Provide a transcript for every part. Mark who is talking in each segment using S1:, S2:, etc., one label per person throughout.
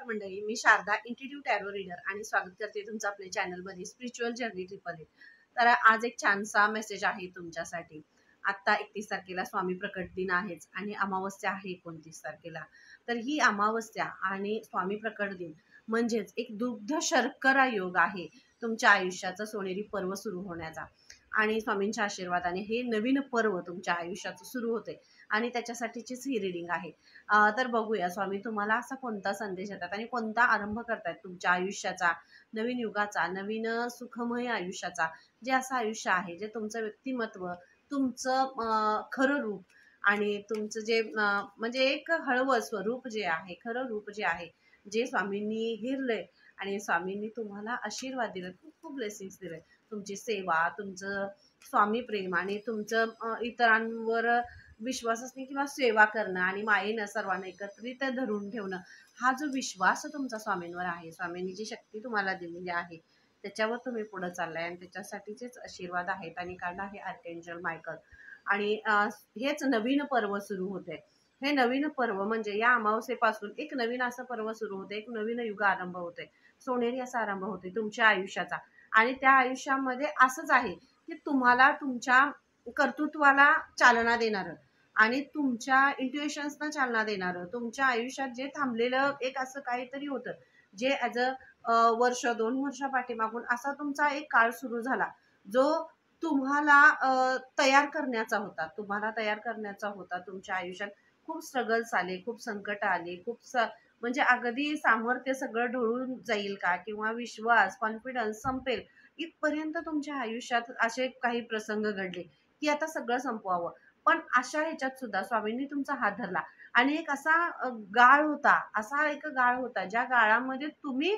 S1: मंडळी, मी Sharda इंट्युटिव्ह tarot reader आणि स्वागत करते तुमचं आपल्या चॅनलमध्ये स्पिरिच्युअल जर्नी ट्रिपल. तर आज एक छानसा मेसेज आहे तुमच्यासाठी. आता 31 तारखेला स्वामी प्रकट दिन आहेच आणि अमावस्या आहे 29 तारखेला. तर ही अमावस्या आणि स्वामी प्रकट दिन म्हणजेच एक दुग्ध शर्करा योग आहे तुमच्या आयुष्याचा सोनेरी पर्व सुरू होण्याचा. आणि स्वामींच्या आशीर्वादाने हे नवीन पर्व तुमच्या आयुष्याचं सुरू होते आणि त्याच्यासाठीचीच ही रीडिंग आहे. तर बघूया स्वामी तुम्हाला असा कोणता संदेश देतात आणि कोणता आरंभ करतायत तुमच्या आयुष्याचा, नवीन युगाचा, नवीन सुखमय आयुष्याचा. जे असं आयुष्य आहे जे तुमचं व्यक्तिमत्व, तुमचं खरं रूप आणि तुमचं जे म्हणजे एक हळवं स्वरूप जे आहे, खरं रूप जे आहे, जे स्वामींनी हिरलंय आणि स्वामींनी तुम्हाला आशीर्वाद दिले, खूप खूप ब्लेसिंग्स दिले. तुमची सेवा, तुमचं स्वामी प्रेम आणि तुमचं इतरांवर विश्वास असणे किंवा सेवा करणं आणि मायेनं सर्वांना एकत्रित धरून ठेवणं, हा जो विश्वास तुमचा स्वामींवर आहे, स्वामींनी जी शक्ती तुम्हाला दिलेली आहे त्याच्यावर तुम्ही पुढे चाललाय आणि त्याच्यासाठीचेच आशीर्वाद आहेत आणि कारण आहे आर्कएंजल मायकल. आणि हेच नवीन पर्व सुरू होते. हे नवीन पर्व म्हणजे या अमावस्येपासून एक नवीन असं पर्व सुरू होते, एक नवीन युग आरंभ होते, सोनेरी असा आरंभ होते तुमच्या आयुष्याचा. आणि त्या आयुष्यामध्ये असंच आहे की तुम्हाला तुमच्या कर्तृत्वाला चालना देणारं आणि तुमच्या इंट्युएशन्सना चालना देणारं, तुमच्या आयुष्यात जे थांबलेलं एक असं काहीतरी होतं जे ॲज अ वर्ष 2 वर्ष पाठीमागून असा तुमचा एक काळ सुरू झाला जो तुम्हाला तयार करण्याचा होता, तुम्हाला तयार करण्याचा होता. तुमच्या आयुष्यात खूप स्ट्रगल्स आले, खूप संकट आले, म्हणजे अगदी सामर्थ्य सगळं ढळून जाईल का किंवा विश्वास, कॉन्फिडन्स संपेल इथपर्यंत तुमच्या आयुष्यात असे काही प्रसंग घडले की आता सगळं संपवावं. पण अशा ह्याच्यात सुद्धा स्वामींनी तुमचा हात धरला आणि एक असा गाळ होता, असा एक गाळ होता ज्या गाळामध्ये तुम्ही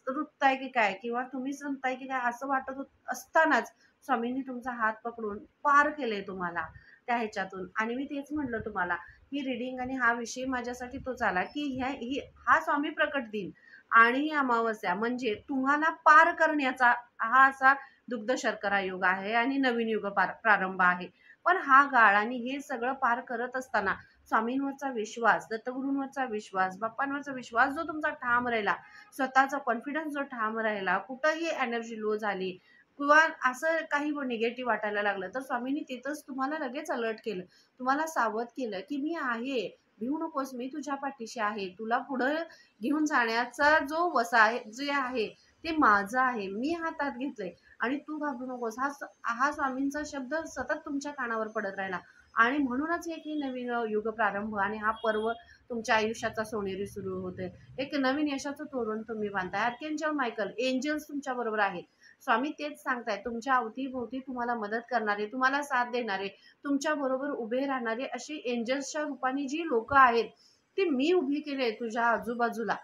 S1: रुतताय की काय किंवा तुम्ही संपताय की काय असं वाटत असतानाच स्वामींनी तुमचा हात पकडून पार केलंय तुम्हाला त्या ह्याच्यातून. आणि मी तेच म्हटलं तुम्हाला, ही रीडिंग आणि हा विषय माझ्यासाठी तोच आला की हा स्वामी प्रकट दिन आणि ही अमावस्या म्हणजे तुम्हाला पार करण्याचा हा असा दुग्ध शर्करा योग आहे आणि नवीन युग प्रारंभ आहे. पण हा काळ आणि हे सगळं पार करत असताना स्वामींवरचा विश्वास, दत्तगुरूंवरचा विश्वास, बाप्पांवरचा विश्वास जो तुमचा ठाम राहिला, स्वतःचा कॉन्फिडन्स जो ठाम राहिला, कुठंही एनर्जी लो झाली किंवा असं काही निगेटिव्ह वाटायला लागलं तर स्वामींनी तिथंच तुम्हाला लगेच अलर्ट केलं, तुम्हाला सावध केलं की मी आहे, भिवू नकोस, मी तुझ्या पाठीशी आहे. तुला पुढे घेऊन जाण्याचा जो वसा आहे जे आहे ते माझं आहे, मी हातात घेतलंय आणि तू घाबरू नकोस. हा स्वामींचा शब्द सतत तुमच्या कानावर पडत राहिला आणि म्हणूनच एक ही नवीन युग प्रारंभ आणि हा पर्व तुमच्या आयुष्याचा सोनेरी सुरू होते. एक नवीन यशाचं तोरण तुम्ही बांधताय. आर्कएंजल मायकल, एंजल्स तुमच्या बरोबर आहेत. स्वामी तेच सांगताय, तुमच्या अवतीभोवती तुम्हाला मदत करणारे, तुम्हाला साथ देणारे, तुमच्या बरोबर उभे राहणारे अशी एंजल्सच्या रूपाने जी लोक आहेत ती मी उभी केली तुझ्या आजूबाजूला.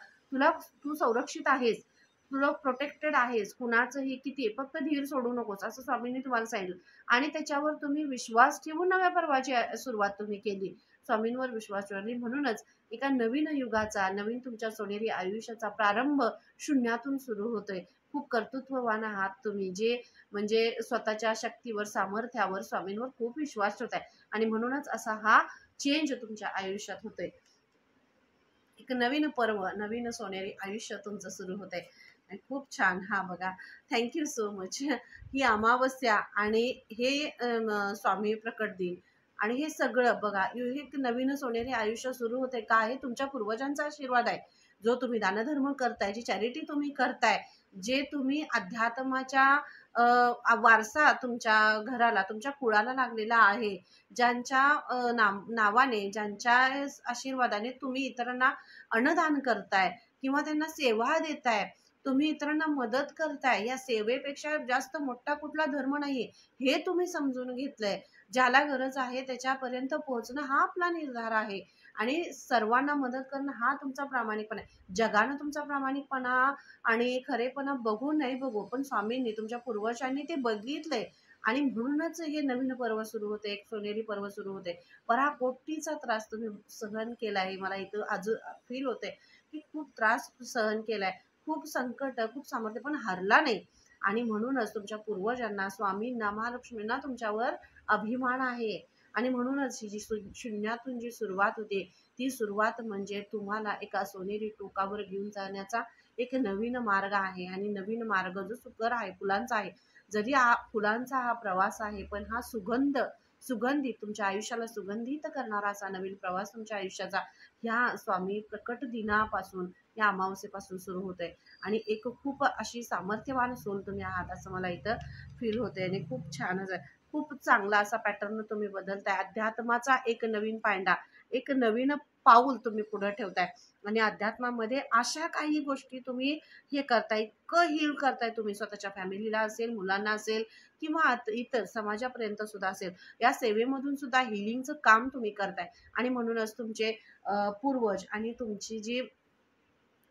S1: तू संरक्षित आहेस, तुला प्रोटेक्टेड आहेस. कुणाचंही किती फक्त धीर सोडू नकोस असं स्वामींनी तुम्हाला सांगितलं आणि त्याच्यावर तुम्ही विश्वास ठेवून नव्या पर्वाची सुरुवात तुम्ही केली. स्वामींवर विश्वास ठेवली म्हणूनच एका नवीन युगाचा, नवीन तुमच्या सोनेरी आयुष्याचा प्रारंभ शून्यातून सुरू होतोय. खूप कर्तृत्ववान आहात तुम्ही, जे म्हणजे स्वतःच्या शक्तीवर, सामर्थ्यावर, स्वामींवर खूप विश्वास ठेवताय आणि म्हणूनच असा हा चेंज तुमच्या आयुष्यात होतोय. एक नवीन पर्व, नवीन सोनेरी आयुष्य तुमचं सुरू होतंय. खूप छान. हा बघा, थँक्यू सो मच. ही अमावस्या आणि हे स्वामी प्रकट दिन आणि हे सगळं बघा, हे एक नवीन सोनेरी आयुष्य सुरू होते का आहे तुमच्या पूर्वजांचा आशीर्वाद आहे. जो तुम्ही दानधर्म करताय, जी चॅरिटी तुम्ही करताय, जे तुम्ही अध्यात्माच्या वारसा तुमच्या घराला, तुमच्या कुळाला लागलेला आहे, ज्यांच्या नावाने, ज्यांच्या आशीर्वादाने तुम्ही इतरांना अन्नदान करताय किंवा त्यांना सेवा देताय, तुम्ही इतरांना मदत करताय, या सेवेपेक्षा जास्त मोठा कुठला धर्म नाहीये हे तुम्ही समजून घेतलंय. ज्याला गरज आहे त्याच्यापर्यंत पोहोचणं हा आपला निर्धार आहे आणि सर्वांना मदत करणं हा तुमचा प्रामाणिकपणा आहे. जगानं तुमचा प्रामाणिकपणा आणि खरेपणा बघू नाही बघू, पण स्वामींनी, तुमच्या पूर्वजांनी ते बघितलंय आणि म्हणूनच हे नवीन पर्व सुरू होते, एक सोनेरी पर्व सुरू होते. पराकोटीचा त्रास तुम्ही सहन केलाय. मला इथं अजून फील होते की खूप त्रास सहन केलाय, खूप संकट, खूप सामर्थ्य, पण हरला नाही. आणि म्हणूनच तुमच्या पूर्वजांना, स्वामींना, महालक्ष्मींना तुमच्यावर अभिमान आहे आणि म्हणूनच ही जी शून्यातून जी सुरुवात होते, ती सुरुवात म्हणजे तुम्हाला एका सोनेरी टोकावर घेऊन जाण्याचा एक नवीन मार्ग आहे. आणि नवीन मार्ग जो सुकर आहे, फुलांचा आहे. जरी हा फुलांचा हा प्रवास आहे, पण हा सुगंधित तुमच्या आयुष्याला सुगंधित करणारा असा नवीन प्रवास तुमच्या आयुष्याचा ह्या स्वामी प्रकट दिनापासून, या अमावस्येपासून सुरू होतोय. आणि एक खूप अशी सामर्थ्यवान सोल तुम्ही आहात असं मला इथं फील होते. आणि खूप छानच आहे. खूप चांगला असा पॅटर्न तुम्ही बदलताय. अध्यात्माचा एक नवीन पायंडा, एक नवीन पाऊल तुम्ही पुढे ठेवताय. आणि अध्यात्मामध्ये अशा काही गोष्टी तुम्ही हे करताय, इतकं हील करताय तुम्ही, स्वतःच्या फॅमिलीला असेल, मुलांना असेल, किंवा इतर समाजापर्यंत सुद्धा असेल, या सेवेमधून सुद्धा हिलिंगचं काम तुम्ही करताय. आणि म्हणूनच तुमचे पूर्वज आणि तुमची जी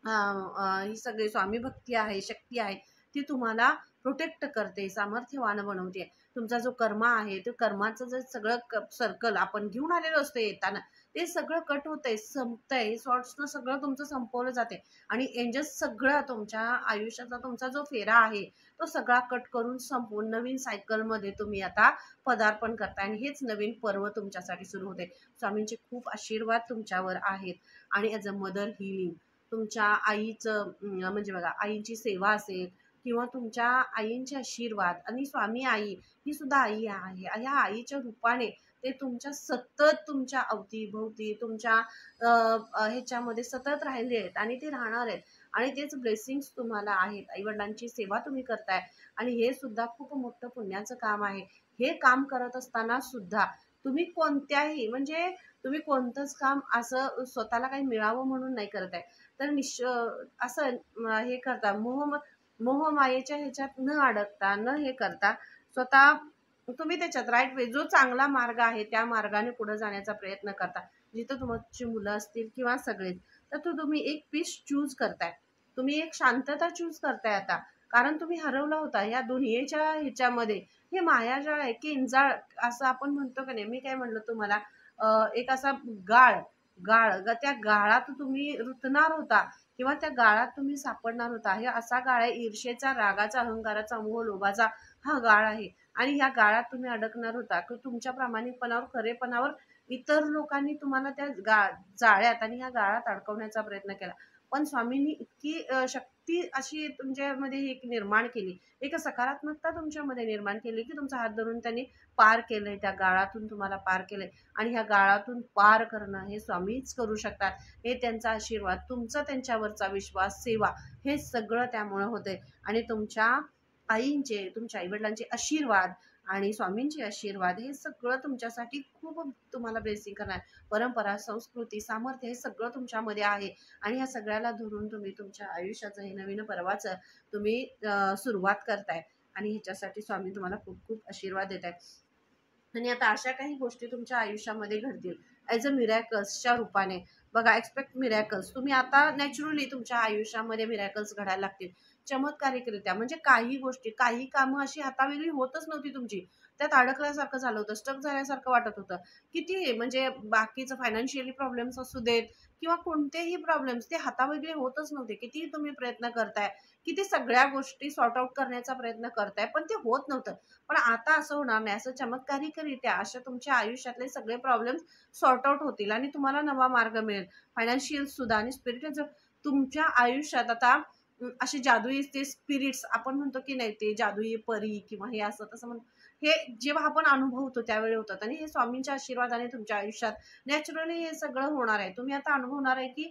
S1: ही सगळी स्वामी भक्ती आहे, शक्ती आहे, ती तुम्हाला प्रोटेक्ट करते, सामर्थ्यवान बनवते. तुमचा जो कर्म आहे, ते कर्माचं जे सगळं सर्कल आपण घेऊन आलेलो असतो येताना, ते सगळं कट होतंय, संपतंय, शॉर्ट्सनं सगळं तुमचं संपवलं जाते. आणि एंजल्स सगळं तुमच्या आयुष्याचा तुमचा जो फेरा आहे, तो सगळा कट करून संपवून नवीन सायकलमध्ये तुम्ही आता पदार्पण करताय. आणि हेच नवीन पर्व तुमच्यासाठी सुरू होते. स्वामींचे खूप आशीर्वाद तुमच्यावर आहेत. आणि ॲज अ मदर हिलिंग तुमच्या आईचं म्हणजे बघा, आईची सेवा असेल, किंवा तुमच्या आईंचे आशीर्वाद, आणि स्वामी आई ही सुद्धा आई आहे. ह्या आईच्या रूपाने ते तुमच्या सतत तुमच्या अवतीभोवती तुमच्या ह्याच्यामध्ये सतत राहिले आहेत, आणि ते राहणार आहेत. आणि तेच ब्लेसिंग्स तुम्हाला आहेत. आईवडिलांची सेवा तुम्ही करताय, आणि हे सुद्धा खूप मोठं पुण्याचं काम आहे. हे काम करत असताना सुद्धा तुम्ही कोणत्याही म्हणजे तुम्ही कोणतंच काम असं स्वतःला काही मिळावं म्हणून नाही करत आहे, तर असं हे करता, मोहमायेच्या ह्याच्यात न अडकता, न हे करता, स्वतः तुम्ही त्याच्यात राईट वे, जो चांगला मार्ग आहे त्या मार्गाने पुढे जाण्याचा प्रयत्न करता. जिथं तुमची मुलं असतील किंवा सगळेच, तर तुम्ही एक पीस चूज करताय, तुम्ही एक शांतता चूज करताय आता. कारण तुम्ही हरवला होता या दुनियेच्या ह्याच्यामध्ये. हे मायाजाळ आहे, की इंजाळ असं आपण म्हणतो का नाही. मी काय म्हणलं तुम्हाला, एक असा गाळ गाळ त्या गाळात तुम्ही रुतणार होता, किंवा त्या गाळात तुम्ही सापडणार होता. हे असा गाळ आहे, ईर्षेचा, रागाचा, अहंकाराचा, मोह, लोभाचा हा गाळ आहे. आणि या गाळात तुम्ही अडकणार होता, की तुमच्या प्रामाणिकपणावर, खरेपणावर इतर लोकांनी तुम्हाला त्या जाळ्यात आणि ह्या गाळात अडकवण्याचा प्रयत्न केला. पण स्वामींनी इतकी शक्ती अशी तुमच्यामध्ये एक निर्माण केली, एक सकारात्मकता तुमच्यामध्ये निर्माण केली, की तुमचा हात धरून त्यांनी पार केलंय, त्या गाळातून तुम्हाला पार केलंय. आणि ह्या गाळातून पार करणं हे स्वामीच करू शकतात. हे त्यांचा आशीर्वाद, तुमचा त्यांच्यावरचा विश्वास, सेवा, हे सगळं त्यामुळे होते. आणि तुमच्या आईंचे, तुमच्या आईवडिलांचे आशीर्वाद आणि स्वामींचे आशीर्वाद, हे सगळं तुमच्यासाठी खूप तुम्हाला ब्लेसिंग करणार. परंपरा, संस्कृती, सामर्थ्य, हे सगळं तुमच्यामध्ये आहे. आणि ह्या सगळ्याला धरून तुम्ही तुमच्या आयुष्याचं हे नवीन पर्वाचं तुम्ही सुरुवात करताय. आणि ह्याच्यासाठी स्वामी तुम्हाला खूप खूप आशीर्वाद देत आहेत. आणि आता अशा काही गोष्टी तुमच्या आयुष्यामध्ये घडतील ॲज अ मिरॅकल्सच्या रूपाने. बघा, एक्सपेक्ट मिरॅकल्स. तुम्ही आता नॅचरली तुमच्या आयुष्यामध्ये मिरॅकल्स घडायला लागतील चमत्कारिकरित्या. म्हणजे काही गोष्टी, काही कामं अशी हातावेगळी होतच नव्हती तुमची, त्यात अडकल्यासारखं झालं होतं, स्टक झाल्यासारखं वाटत होतं. किती म्हणजे बाकीचं फायनान्शियली प्रॉब्लेम्स असू देत, किंवा कोणतेही प्रॉब्लेम्स, ते हातावेगळे होतच नव्हते. किती तुम्ही प्रयत्न करताय, किती सगळ्या गोष्टी सॉर्ट आउट करण्याचा प्रयत्न करताय, पण ते होत नव्हतं. पण आता असं होणार नाही. असं चमत्कारिकरित्या अशा तुमच्या आयुष्यातले सगळे प्रॉब्लेम्स सॉर्ट आउट होतील, आणि तुम्हाला नवा मार्ग मिळेल, फायनान्शियल सुद्धा. आणि स्पिरिच्युअल तुमच्या आयुष्यात आता असे जादुई ते स्पिरिट्स आपण म्हणतो की नाही, ते जादुई परी किंवा हे असं तसं म्हणतो, हे जेव्हा आपण अनुभवतो त्यावेळी होतात. आणि हे स्वामींच्या आशीर्वादाने तुमच्या आयुष्यात नॅचरली हे सगळं होणार आहे. तुम्ही आता अनुभवणार आहे की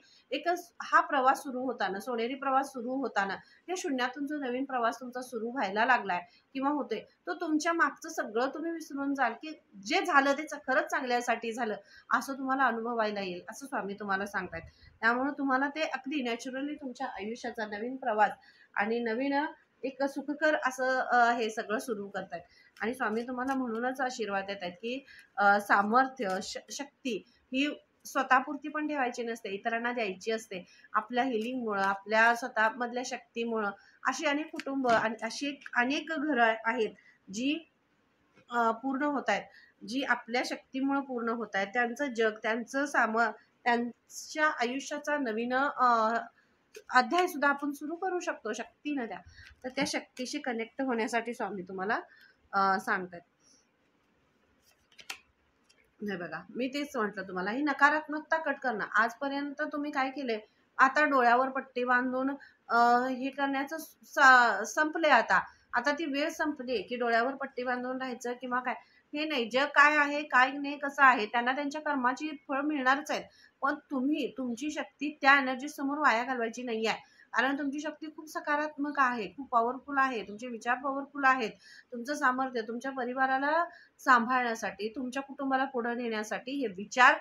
S1: हा प्रवास सुरू होताना, सोनेरी प्रवास सुरू होताना, या शून्यातून जो नवीन प्रवास तुमचा सुरू व्हायला लागलाय किंवा होतोय, तो तुमच्या मागचं सगळं तुम्ही विसरून जाल, की जे झालं ते खरंच चांगल्यासाठी झालं, असं तुम्हाला अनुभवायला येईल, असं स्वामी तुम्हाला सांगतायत. त्यामुळे तुम्हाला ते अगदी नॅचरली तुमच्या आयुष्याचा नवीन प्रवास आणि नवीन एक सुखकर असं हे सगळं सुरू करतायत. आणि स्वामी तुम्हाला म्हणूनच आशीर्वाद देत आहेत, की सामर्थ्य, शक्ती ही स्वतःपुरती पण ठेवायची नसते, इतरांना द्यायची असते. आपल्या हिलिंगमुळं, आपल्या स्वतःमधल्या शक्तीमुळं अशी अनेक कुटुंब आणि अशी अनेक घरं आहेत जी पूर्ण होत आहेत, जी आपल्या शक्तीमुळे पूर्ण होत आहेत. त्यांचं जग, त्यांच्या आयुष्याचा नवीन अध्याय सुद्धा आपण सुरू करू शकतो शक्तीनं द्या. तर त्या शक्तीशी कनेक्ट होण्यासाठी स्वामी तुम्हाला सांगतात. हे बघा, मी तेच म्हटलं तुम्हाला, ही नकारात्मकता कट करणं. आजपर्यंत तुम्ही काय केलंय, आता डोळ्यावर पट्टी बांधून हे करण्याचं संपलंय आता. आता ती वेळ संपली की डोळ्यावर पट्टी बांधून राहायचं किंवा काय, हे नाही. जग काय आहे, काय नाही, कसं आहे, त्यांना त्यांच्या कर्माची फळ मिळणारच आहेत. पण तुम्ही तुमची शक्ती त्या एनर्जी समोर वाया घालवायची नाहीये. कारण तुमची शक्ती खूप सकारात्मक आहे, खूप पॉवरफुल आहे. तुमचे विचार पॉवरफुल आहेत. तुमचं सामर्थ्य तुमच्या परिवाराला सांभाळण्यासाठी, तुमच्या कुटुंबाला पुढे नेण्यासाठी, हे विचार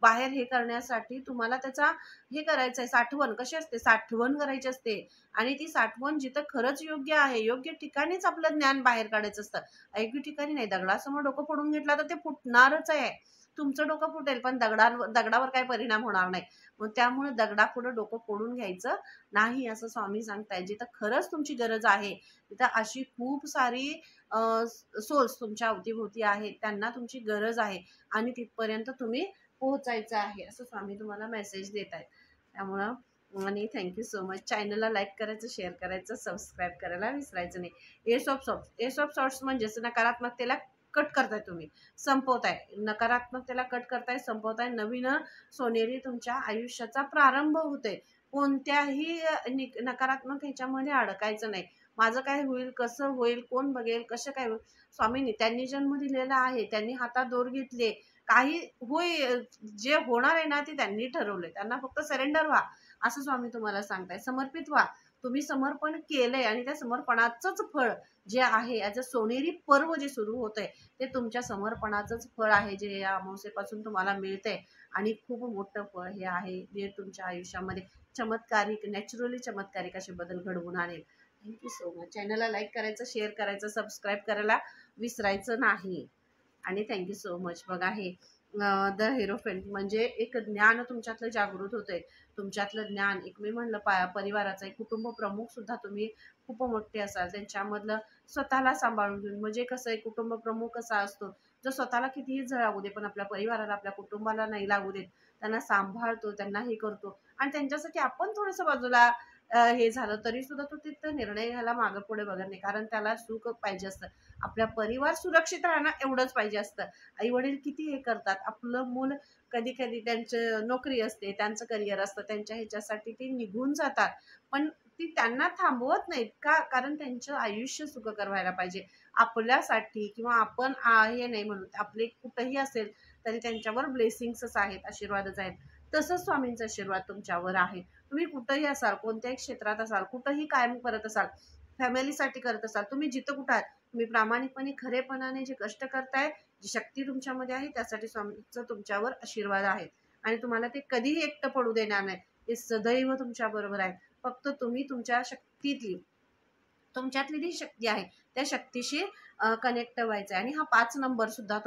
S1: बाहेर हे करण्यासाठी तुम्हाला त्याचा हे करायचं आहे. साठवण कशी असते, साठवण करायची असते. आणि ती साठवण जिथं खरंच योग्य आहे, योग्य ठिकाणीच आपलं ज्ञान बाहेर काढायचं असतं. अयोग्य ठिकाणी नाही. दगडासमोर डोकं फोडून घेतलं तर ते फुटणारच आहे. तुमचं डोकं फुटेल, पण दगडावर काय परिणाम होणार नाही. मग त्यामुळे दगडापुढे डोकं फोडून घ्यायचं नाही, असं स्वामी सांगताय. जिथं खरंच तुमची गरज आहे, तिथं अशी खूप सारी सोर्स तुमच्या अवतीभोवती आहेत, त्यांना तुमची गरज आहे आणि तिथपर्यंत तुम्ही पोहोचायचं आहे, असं स्वामी तुम्हाला मेसेज देत आहेत. त्यामुळं आणि थँक्यू सो मच. चॅनलला लाईक करायचं, शेअर करायचं, सबस्क्राईब करायला विसरायचं नाही. एस ऑफ सॉर्ट्स म्हणजेच नकारात्मकतेला कट करताय तुम्ही, संपवताय. नकारात्मकतेला कट करताय, संपवताय. नवीन सोनेरी तुमच्या आयुष्याचा प्रारंभ होतोय. कोणत्याही नकारात्मक ह्याच्यामध्ये अडकायचं नाही. माझं काय होईल, कसं होईल, कोण बघेल, कसं काय होईल. स्वामींनी त्यांनी जन्म दिलेला आहे, त्यांनी हातात दोर घेतले. काही होय, जे होणार आहे ना ते त्यांनी ठरवलंय. त्यांना फक्त सरेंडर व्हा, असं स्वामी तुम्हाला सांगताय. समर्पित व्हा. तुम्ही समर्पण केलंय आणि त्या समर्पणाचंच फळ जे आहे, ॲज अ सोनेरी पर्व जे सुरू होतंय, ते तुमच्या समर्पणाचंच फळ आहे, जे या अमावस्येपासून तुम्हाला मिळतंय. आणि खूप मोठं फळ हे आहे, जे तुमच्या आयुष्यामध्ये चमत्कारिक, नॅचरली चमत्कारिक असे बदल घडवून आणेल. Thank you so much. चॅनलला लाईक करायचं, शेअर करायचं, सबस्क्राईब करायला विसरायचं नाही. आणि थँक्यू सो मच. बघा, हे द हेरोफेंट म्हणजे एक ज्ञान तुमच्यातलं जागृत होतंय. तुमच्यातलं ज्ञान, एक मी म्हणलं परिवाराचं एक कुटुंब प्रमुख सुद्धा तुम्ही खूप मोठे असाल. त्यांच्यामधलं स्वतःला सांभाळून घेऊन, म्हणजे कसं आहे, कुटुंब प्रमुख कसा असतो, जो स्वतःला कितीही झळ लागू दे, पण आपल्या परिवाराला, आपल्या कुटुंबाला नाही लागू देत. त्यांना सांभाळतो, त्यांना हे करतो. आणि त्यांच्यासाठी आपण थोडंसं बाजूला हे झालं तरी सुद्धा तो तिथं निर्णय घ्यायला मागं पुढे बघत नाही. कारण त्याला सुख पाहिजे असतं. आपला परिवार सुरक्षित राहणं एवढंच पाहिजे असतं. आई वडील किती हे करतात, आपलं मूल कधी कधी त्यांचं नोकरी असते, त्यांचं करिअर असतं, त्यांच्या ह्याच्यासाठी ते निघून जातात. पण ती त्यांना थांबवत नाहीत का, कारण त्यांचं आयुष्य सुखकर व्हायला पाहिजे. आपल्यासाठी किंवा आपण हे नाही म्हणून, आपले कुठंही असेल तरी त्यांच्यावर ब्लेसिंग्सच आहेत, आशीर्वादच आहेत. तसंच स्वामींचा आशीर्वाद तुमच्यावर आहे. तुम्ही कुठंही असाल, कोणत्याही क्षेत्रात असाल, कुठंही कायम करत असाल, फॅमिलीसाठी करत असाल, तुम्ही जिथं कुठं आहात, तुम्ही प्रामाणिकपणे, खरेपणाने जे कष्ट करताय, जी शक्ती तुमच्यामध्ये आहे, त्यासाठी स्वामींचं तुमच्यावर आशीर्वाद आहे. आणि तुम्हाला ते कधीही एकटं पडू देणार नाही. ते सदैव तुमच्या बरोबर आहे. फक्त तुम्ही तुमच्या शक्तीतली, तुमच्यातली जी शक्ती आहे, त्या शक्तीशी कनेक्ट व्हायचं आहे. आणि हा 5 नंबर सुद्धा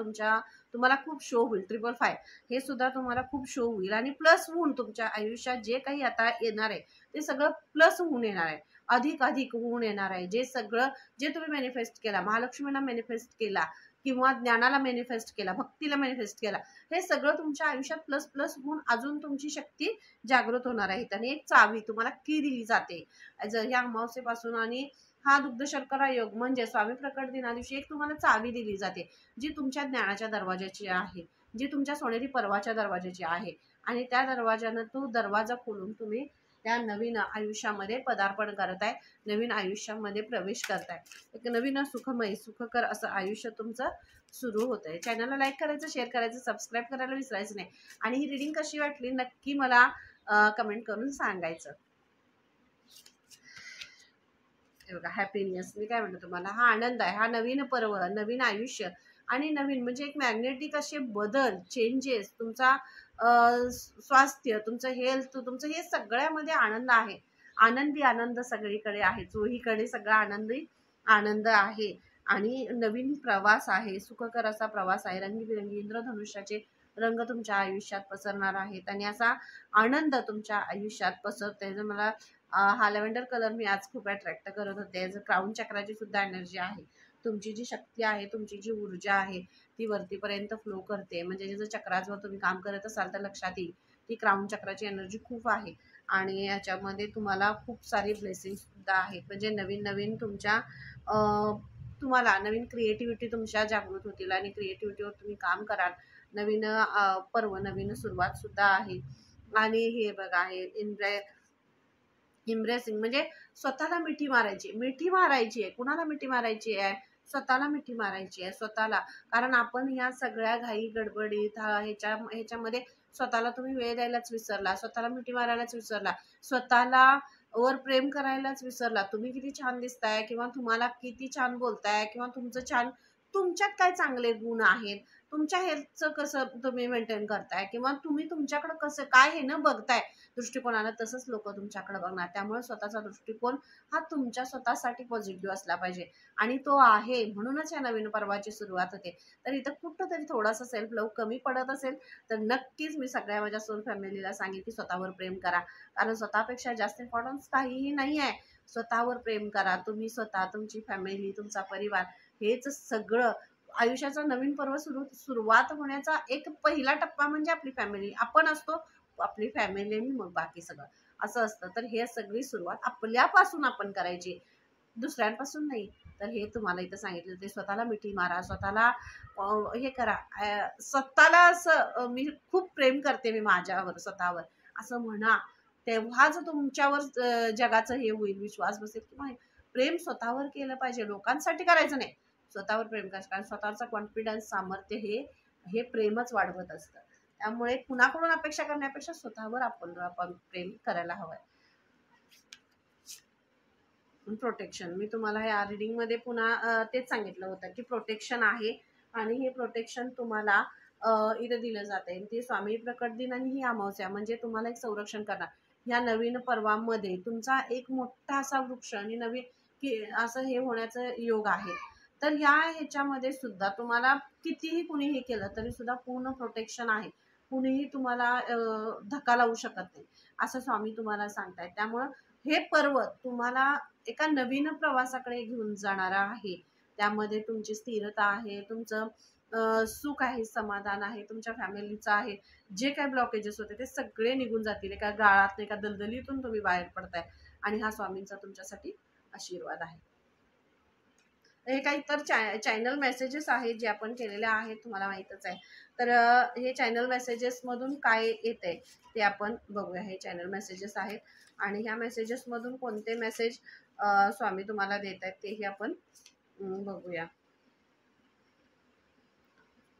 S1: तुम्हाला खूप शो होईल. 555 हे सुद्धा तुम्हाला खूप शो होईल. आणि प्लस होऊन तुमच्या आयुष्यात जे काही आता येणार आहे, ते सगळं प्लस होऊन येणार आहे. अधिक अधिक होऊन येणार आहे. जे सगळं, जे तुम्ही मॅनिफेस्ट केला, महालक्ष्मीला मॅनिफेस्ट केला, किंवा ज्ञानाला मॅनिफेस्ट केला, भक्तीला मॅनिफेस्ट केला, हे सगळं तुमच्या आयुष्यात प्लस प्लस होऊन अजून तुमची शक्ती जागृत होणार आहे. आणि एक चावी तुम्हाला की दिली जाते ह्या अमावस्येपासून. आणि हा दुग्ध शर्करा योग म्हणजे स्वामी प्रकट दिना दिवशी एक तुम्हाला चावी दिली जाते, जी तुमच्या ज्ञानाच्या दरवाजाची आहे, जी तुमच्या सोनेरी पर्वाच्या दरवाजाची आहे. आणि त्या दरवाजानं तो दरवाजा खोलून तुम्ही त्या नवीन आयुष्यामध्ये पदार्पण करताय, नवीन आयुष्यामध्ये प्रवेश करताय. एक नवीन सुखमय, सुखकर असं आयुष्य तुमचं सुरू होतंय. चॅनलला लाईक करायचं, शेअर करायचं, सबस्क्राईब करायला विसरायचं नाही. आणि ही रीडिंग कशी वाटली नक्की मला कमेंट करून सांगायचं. बघा, हॅपीनेस, मी काय म्हणतो तुम्हाला, हा आनंद आहे, हा नवीन पर्व, नवीन आयुष्य. आणि नवीन म्हणजे एक मॅग्नेटिक असे बदल, चेंजेस, तुमचा स्वास्थ्य, तुमचं हेल्थ, तुमचं हे सगळ्यामध्ये आनंद आहे. आनंदी आनंद सगळीकडे आहे, चोहीकडे सगळा आनंदी आनंद आहे. आणि नवीन प्रवास आहे, सुखकर असा प्रवास आहे. रंगीबिरंगी इंद्रधनुष्याचे रंग तुमच्या आयुष्यात पसरणार आहेत. आणि असा आनंद तुमच्या आयुष्यात पसरतोय. जर मला हा लॅव्हेंडर कलर मी आज खूप अट्रॅक्ट करत होते. क्राऊन चक्राची सुद्धा एनर्जी आहे. तुमची जी शक्ती आहे, तुमची जी ऊर्जा आहे, ती वरतीपर्यंत फ्लो करते. म्हणजे जर चक्रावर तुम्ही काम करत असाल तर लक्षात येईल की क्राऊन चक्राची एनर्जी खूप आहे. आणि याच्यामध्ये तुम्हाला खूप सारी ब्लेसिंग सुद्धा आहेत. म्हणजे नवीन नवीन तुमच्या तुम्हाला नवीन क्रिएटिव्हिटी तुमच्या जागृत होतील आणि क्रिएटिव्हिटीवर तुम्ही काम कराल. नवीन पर्व, नवीन सुरुवात सुद्धा आहे. आणि हे बघा, हे इम्प्रेसिंग म्हणजे स्वतःला मिठी मारायची. मिठी मारायची आहे. कुणाला मिठी मारायची आहे? स्वतःला मिठी मारायची आहे, स्वतःला. कारण आपण ह्या सगळ्या घाई गडबडीत ह्याच्यामध्ये स्वतःला तुम्ही वेळ द्यायलाच विसरला, स्वतःला मिठी मारायलाच विसरला, स्वतःला वर प्रेम करायलाच विसरला. तुम्ही किती छान दिसताय, किंवा तुम्हाला किती छान बोलताय, किंवा तुमच्यात काय चांगले गुण आहेत, तुमच्या हेल्थचं कसं तुम्ही मेंटेन करताय, किंवा तुम्ही तुमच्याकडे कसं काय हे न बघताय दृष्टिकोनानं, तसंच लोक तुमच्याकडे बघणार. त्यामुळे स्वतःचा दृष्टिकोन हा तुमच्या स्वतःसाठी पॉझिटिव्ह असला पाहिजे, आणि तो आहे. म्हणूनच या नवीन पर्वाची सुरुवात होते. तर इथं कुठंतरी थोडासा सेल्फ लव्ह कमी पडत असेल तर नक्कीच मी सगळ्या माझ्या सोल फॅमिलीला सांगेन की स्वतःवर प्रेम करा. कारण स्वतःपेक्षा जास्त इम्पॉर्टन्स काहीही नाही आहे. स्वतःवर प्रेम करा. तुम्ही स्वतः, तुमची फॅमिली, तुमचा परिवार, हेच सगळं आयुष्याचा नवीन पर्व सुरुवात होण्याचा एक पहिला टप्पा म्हणजे आपली फॅमिली. आपण असतो, आपली फॅमिली, आणि मग बाकी सगळं असं असतं. तर हे सगळी सुरुवात आपल्यापासून आपण करायची, दुसऱ्यांपासून नाही. तर हे तुम्हाला इथं सांगितलं, ते स्वतःला मिठी मारा, स्वतःला हे करा. स्वतःला असं मी खूप प्रेम करते, मी माझ्यावर, स्वतःवर असं म्हणा. तेव्हाच तुमच्यावर जगाचं हे होईल, विश्वास बसेल. किंवा प्रेम स्वतःवर केलं पाहिजे, लोकांसाठी करायचं नाही. स्वतःवर प्रेम करायचं, कारण स्वतःचा कॉन्फिडन्स, सामर्थ्य हे प्रेमच वाढवत असतं. त्यामुळे कुणाकडून अपेक्षा करण्यापेक्षा स्वतःवर आपण प्रेम करायला हवंय. प्रोटेक्शन, मी तुम्हाला या रीडिंग मध्ये पुन्हा तेच सांगितलं होतं की प्रोटेक्शन आहे, आणि हे प्रोटेक्शन तुम्हाला इथं दिलं जाते. ते स्वामी प्रकट दिन आणि ही अमावस्या म्हणजे तुम्हाला एक संरक्षण करणार. या नवीन पर्वामध्ये तुमचा एक मोठा असा वृक्ष आणि नवीन की असं हे होण्याचं योग आहे. तर या ह्याच्यामध्ये सुद्धा तुम्हाला कितीही कुणी हे केलं तरी सुद्धा पूर्ण प्रोटेक्शन आहे. कुणीही तुम्हाला धक्का लावू शकत नाही, असं स्वामी तुम्हाला सांगतायत. त्यामुळं हे पर्व तुम्हाला एका नवीन प्रवासाकडे घेऊन जाणारा आहे. त्यामध्ये तुमची स्थिरता आहे, तुमचं सुख आहे, समाधान आहे, तुमच्या फॅमिलीचं आहे. जे काही ब्लॉकेजेस होते ते सगळे निघून जातील. एका गाळात, एका दलदलीतून तुम्ही बाहेर पडताय, आणि हा स्वामींचा तुमच्यासाठी आशीर्वाद आहे. हे काही तर चॅनल मेसेजेस आहेत जे आपण केलेले आहेत, तुम्हाला माहीतच आहे. तर हे चॅनल मेसेजेस मधून काय येते ते आपण बघूया. हे चॅनल मेसेजेस आहेत, आणि ह्या मेसेजेस मधून कोणते मेसेज स्वामी तुम्हाला देत आहेत तेही आपण बघूया.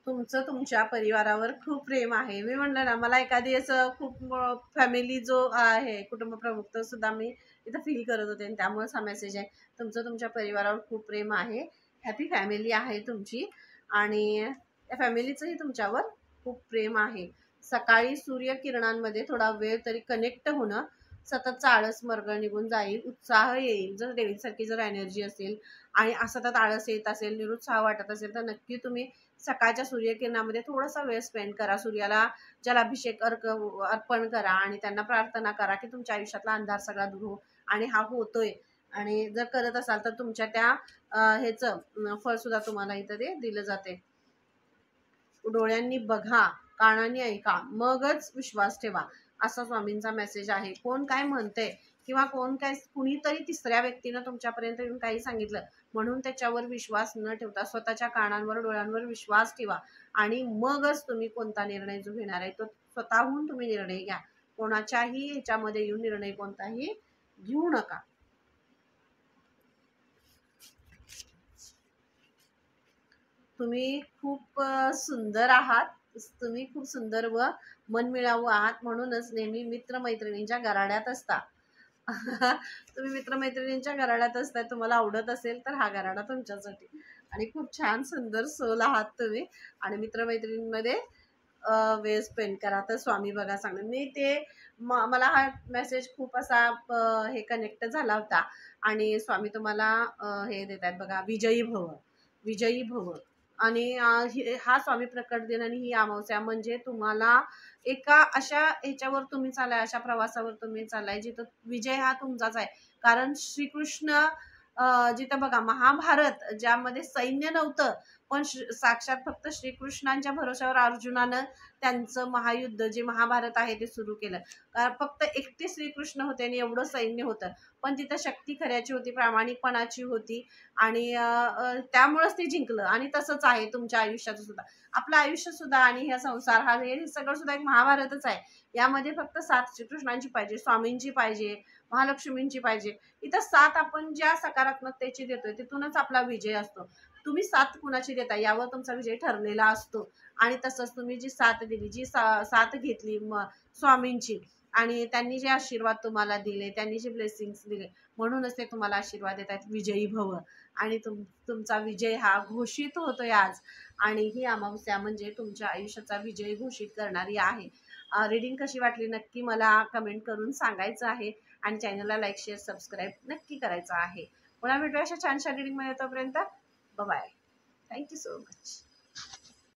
S1: तुमचं तुमच्या परिवारावर खूप प्रेम आहे. मी म्हणलं ना, मला एखादी असं खूप फॅमिली जो आहे, कुटुंब प्रमुख, तो सुद्धा मी इथं फील करत होते, आणि त्यामुळेच हा मेसेज आहे. तुमचं तुमच्या परिवारावर खूप प्रेम आहे. हॅपी फॅमिली आहे तुमची, आणि त्या फॅमिलीचंही तुमच्यावर खूप प्रेम आहे. सकाळी सूर्यकिरणांमध्ये थोडा वेळ तरी कनेक्ट होणं, सततचा आळस मरगळ निघून जाईल, उत्साह येईल. जर देवीसारखी जर एनर्जी असेल आणि सतत आळस येत असेल, निरुत्साह वाटत असेल, तर नक्की तुम्ही सकाळच्या सूर्यकिरणामध्ये थोडासा वेळ स्पेंड करा. सूर्याला जलाभिषेक अर्पण करा, आणि त्यांना प्रार्थना करा की तुमच्या आयुष्यातला अंधार सगळा दूर हो. आणि हा होतोय. आणि जर करत असाल तर तुमच्या त्या ह्याचं फळ सुद्धा तुम्हाला इथं ते दिलं जाते. डोळ्यांनी बघा, कानांनी ऐका, मगच विश्वास ठेवा, असा स्वामींचा मेसेज आहे. कोण काय म्हणतंय, किंवा कुणीतरी तिसऱ्या व्यक्तीनं तुमच्यापर्यंत येऊन काही सांगितलं म्हणून त्याच्यावर विश्वास न ठेवता स्वतःच्या कानांवर, डोळ्यांवर विश्वास ठेवा, आणि मगच तुम्ही कोणता निर्णय जो घेणार आहे तो स्वतःहून तुम्ही निर्णय घ्या. कोणाच्याही ह्याच्यामध्ये येऊन निर्णय कोणताही घेऊ नका. तुम्ही खूप सुंदर आहात. तुम्ही खूप सुंदर व मनमिळावू आहात. म्हणूनच नेहमी मित्रमैत्रिणींच्या गराड्यात असता. तुम्ही मित्रमैत्रिणींच्या गराड्यात असताय. तुम्हाला आवडत असेल तर हा गराडा तुमच्यासाठी. आणि खूप छान सुंदर सोल आहात तुम्ही, आणि मित्रमैत्रिणींमध्ये वेळ स्पेंड करा. तर स्वामी बघा सांगणार मी ते मला हा मेसेज खूप असा हे कनेक्ट झाला होता, आणि स्वामी तुम्हाला हे देत आहेत बघा, विजयी भव, विजयी भव. आणि हा स्वामी प्रकट दिन आणि ही अमावस्या म्हणजे तुम्हाला एका अशा ह्याच्यावर तुम्ही चालाय, अशा प्रवासावर तुम्ही चालाय जिथं विजय हा तुमचाच आहे. कारण श्रीकृष्ण जिथं बघा महाभारत ज्यामध्ये सैन्य नव्हतं, पण साक्षात फक्त श्रीकृष्णांच्या भरोश्यावर अर्जुनानं त्यांचं महायुद्ध जे महाभारत आहे ते सुरू केलं. फक्त एकटे श्रीकृष्ण होते आणि एवढं सैन्य होतं, पण तिथं शक्ती खऱ्याची होती, प्रामाणिकपणाची होती आणि त्यामुळेच ते जिंकलं. आणि तसंच आहे तुमच्या आयुष्यात सुद्धा. आपलं आयुष्य सुद्धा आणि हे संसार हा हे सगळं सुद्धा एक महाभारतच आहे. यामध्ये फक्त साथ श्रीकृष्णांची पाहिजे, स्वामींची पाहिजे, महालक्ष्मींची पाहिजे. इथं साथ आपण ज्या सकारात्मकतेची देतोय तिथूनच आपला विजय असतो. तुम्ही साथ कुणाची देता यावर तुमचा विजय ठरलेला असतो. आणि तसंच तुम्ही जी साथ दिली, जी साथ घेतली स्वामींची, आणि त्यांनी जे आशीर्वाद तुम्हाला दिले, त्यांनी जे ब्लेसिंग्स दिले, म्हणूनच ते तुम्हाला आशीर्वाद देतात, विजयी भव. आणि तुमचा विजय हा घोषित होतोय आज. आणि ही अमावस्या म्हणजे तुमच्या आयुष्याचा विजय घोषित करणारी आहे. रीडिंग कशी वाटली नक्की मला कमेंट करून सांगायचं आहे. आणि चॅनलला लाईक, शेअर, सबस्क्राईब नक्की करायचं आहे. पुन्हा भेटूया अशा छानशा रीडिंगमध्ये. तोपर्यंत बाय. Thank you so much.